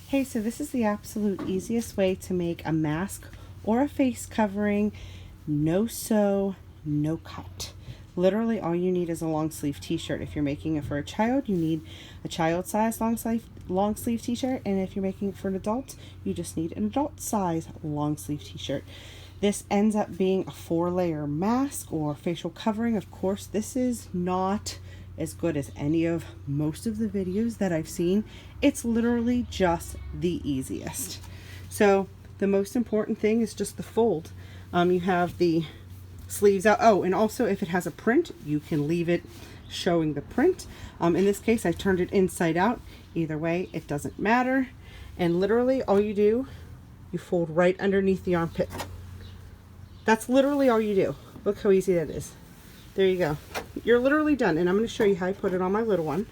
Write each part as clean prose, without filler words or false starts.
Hey, so this is the absolute easiest way to make a mask or a face covering, no sew, no cut. Literally all you need is a long sleeve t-shirt. If you're making it for a child, you need a child size long sleeve t-shirt, and if you're making it for an adult, you just need an adult size long sleeve t-shirt. This ends up being a 4-layer mask or facial covering. Of course, this is not as good as any of most of the videos that I've seen. It's literally just the easiest. So the most important thing is just the fold. You have the sleeves out. Oh, and also if it has a print, you can leave it showing the print. In this case, I turned it inside out. Either way, it doesn't matter. And literally all you do, you fold right underneath the armpit. That's literally all you do. Look how easy that is. There you go. You're literally done. And I'm going to show you how I put it on my little one.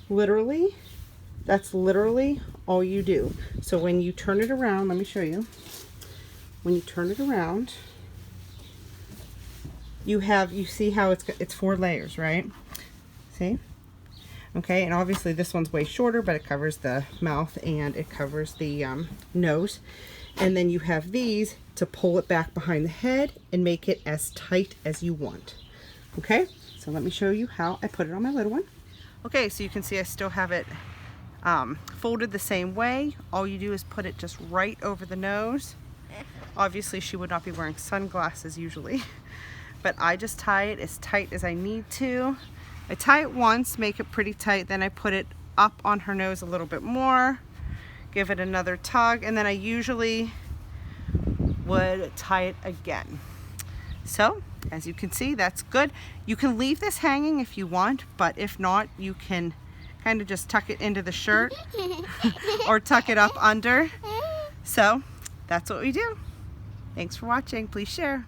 Literally, that's literally all you do. So when you turn it around, let me show you. When you turn it around, you see how it's 4 layers, right? See? Okay, and obviously this one's way shorter, but it covers the mouth and it covers the nose. And then you have these to pull it back behind the head and make it as tight as you want. Okay, so let me show you how I put it on my little one. Okay, so you can see I still have it folded the same way. All you do is put it just right over the nose. Obviously she would not be wearing sunglasses usually, but I just tie it as tight as I need to. I tie it once, make it pretty tight, then I put it up on her nose a little bit more, give it another tug, and then I usually would tie it again. So as you can see, that's good. You can leave this hanging if you want, but if not, you can kind of just tuck it into the shirt or tuck it up under. So that's what we do. Thanks for watching. Please share.